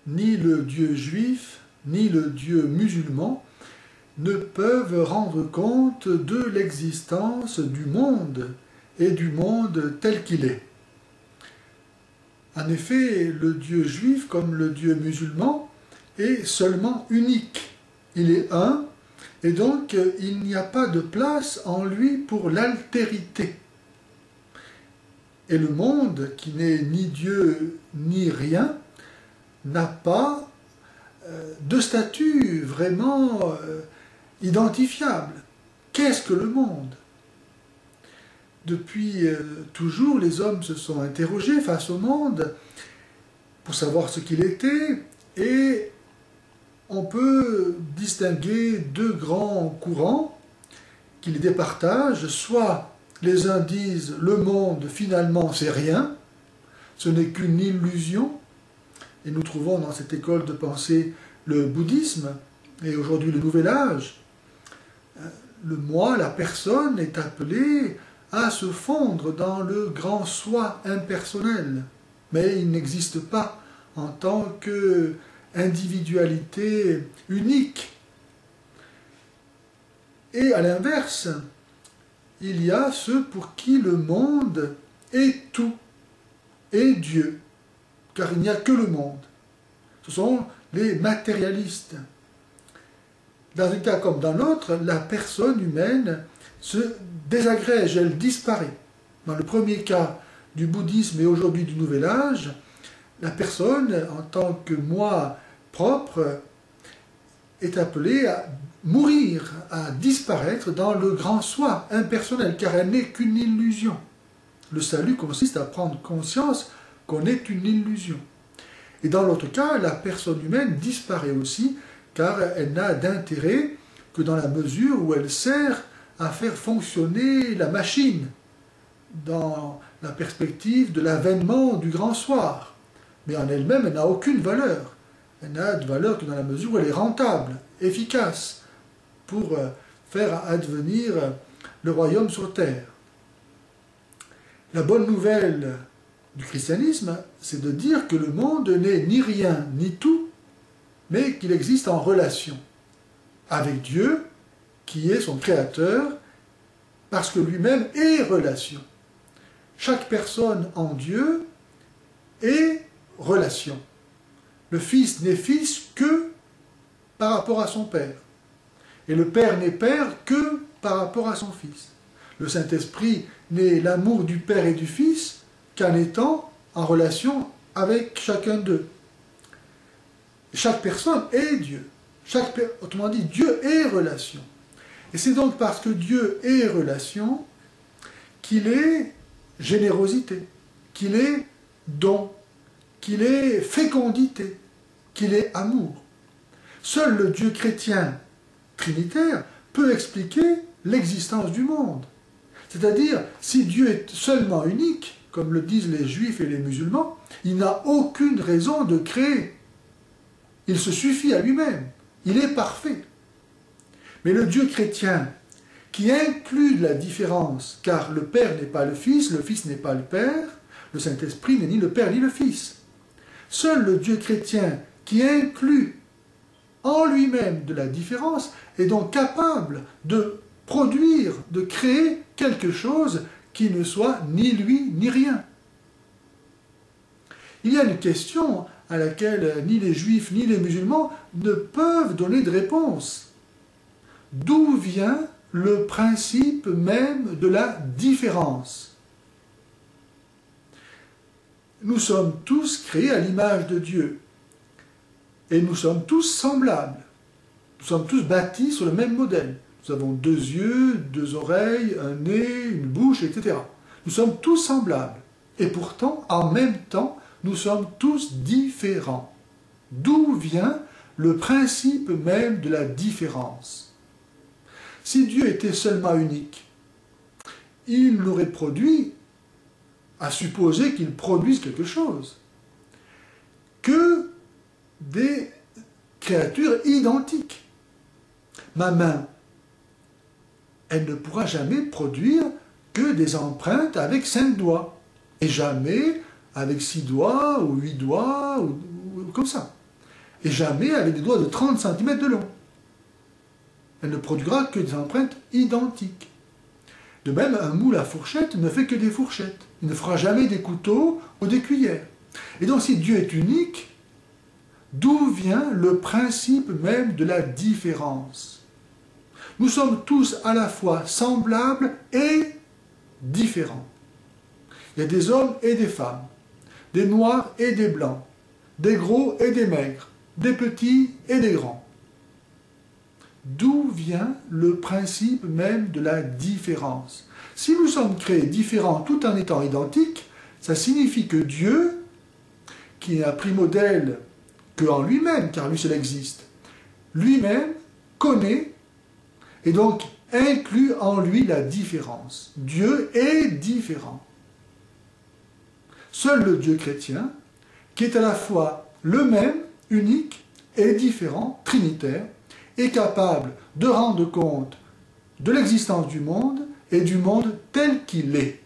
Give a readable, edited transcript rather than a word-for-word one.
ni le Dieu juif, ni le Dieu musulman ne peuvent rendre compte de l'existence du monde et du monde tel qu'il est. En effet, le Dieu juif, comme le Dieu musulman, est seulement unique. Il est un, et donc il n'y a pas de place en lui pour l'altérité. Et le monde, qui n'est ni Dieu ni rien, n'a pas de statut vraiment identifiable. Qu'est-ce que le monde? Depuis toujours, les hommes se sont interrogés face au monde pour savoir ce qu'il était, et on peut distinguer deux grands courants qui les départagent. Soit les uns disent « le monde, finalement, c'est rien, ce n'est qu'une illusion », et nous trouvons dans cette école de pensée le bouddhisme, et aujourd'hui le nouvel âge. Le moi, la personne, est appelé à se fondre dans le grand soi impersonnel, mais il n'existe pas en tant qu'individualité unique. Et à l'inverse, il y a ceux pour qui le monde est tout, est Dieu, car il n'y a que le monde. Ce sont les matérialistes. Dans un cas comme dans l'autre, la personne humaine se désagrège, elle disparaît. Dans le premier cas du bouddhisme et aujourd'hui du nouvel âge, la personne, en tant que moi propre, est appelée à mourir, à disparaître dans le grand soi impersonnel, car elle n'est qu'une illusion. Le salut consiste à prendre conscience qu'on est une illusion. Et dans l'autre cas, la personne humaine disparaît aussi, car elle n'a d'intérêt que dans la mesure où elle sert à faire fonctionner la machine dans la perspective de l'avènement du grand soir. Mais en elle-même, elle n'a aucune valeur. Elle n'a de valeur que dans la mesure où elle est rentable, efficace, pour faire advenir le royaume sur terre. La bonne nouvelle du christianisme, c'est de dire que le monde n'est ni rien ni tout, mais qu'il existe en relation avec Dieu, qui est son créateur, parce que lui-même est relation. Chaque personne en Dieu est relation. Le Fils n'est fils que par rapport à son Père. Et le Père n'est Père que par rapport à son Fils. Le Saint-Esprit n'est l'amour du Père et du Fils qu'en étant en relation avec chacun d'eux. Chaque personne est Dieu. Autrement dit, Dieu est relation. Et c'est donc parce que Dieu est relation qu'il est générosité, qu'il est don, qu'il est fécondité, qu'il est amour. Seul le Dieu chrétien trinitaire peut expliquer l'existence du monde. C'est-à-dire, si Dieu est seulement unique, comme le disent les juifs et les musulmans, il n'a aucune raison de créer. Il se suffit à lui-même. Il est parfait. Mais le Dieu chrétien, qui inclut la différence, car le Père n'est pas le Fils n'est pas le Père, le Saint-Esprit n'est ni le Père ni le Fils. Seul le Dieu chrétien qui inclut en lui-même de la différence est donc capable de produire, de créer quelque chose qui ne soit ni lui ni rien. Il y a une question à laquelle ni les juifs ni les musulmans ne peuvent donner de réponse. D'où vient le principe même de la différence? Nous sommes tous créés à l'image de Dieu. Et nous sommes tous semblables. Nous sommes tous bâtis sur le même modèle. Nous avons 2 yeux, 2 oreilles, un nez, une bouche, etc. Nous sommes tous semblables. Et pourtant, en même temps, nous sommes tous différents. D'où vient le principe même de la différence? Si Dieu était seulement unique, il n'aurait produit, à supposer qu'il produise quelque chose, que des créatures identiques. Ma main, elle ne pourra jamais produire que des empreintes avec 5 doigts, et jamais avec 6 doigts, ou 8 doigts, ou comme ça. et jamais avec des doigts de 30 cm de long. Elle ne produira que des empreintes identiques. De même, un moule à fourchette ne fait que des fourchettes. Il ne fera jamais des couteaux ou des cuillères. Et donc, si Dieu est unique, d'où vient le principe même de la différence? Nous sommes tous à la fois semblables et différents. Il y a des hommes et des femmes, des noirs et des blancs, des gros et des maigres, des petits et des grands. D'où vient le principe même de la différence? Si nous sommes créés différents tout en étant identiques, ça signifie que Dieu, qui n'a pris modèle qu'en lui-même, car lui seul existe, lui-même connaît et donc inclut en lui la différence. Dieu est différent. Seul le Dieu chrétien, qui est à la fois le même, unique et différent, trinitaire, est capable de rendre compte de l'existence du monde et du monde tel qu'il est.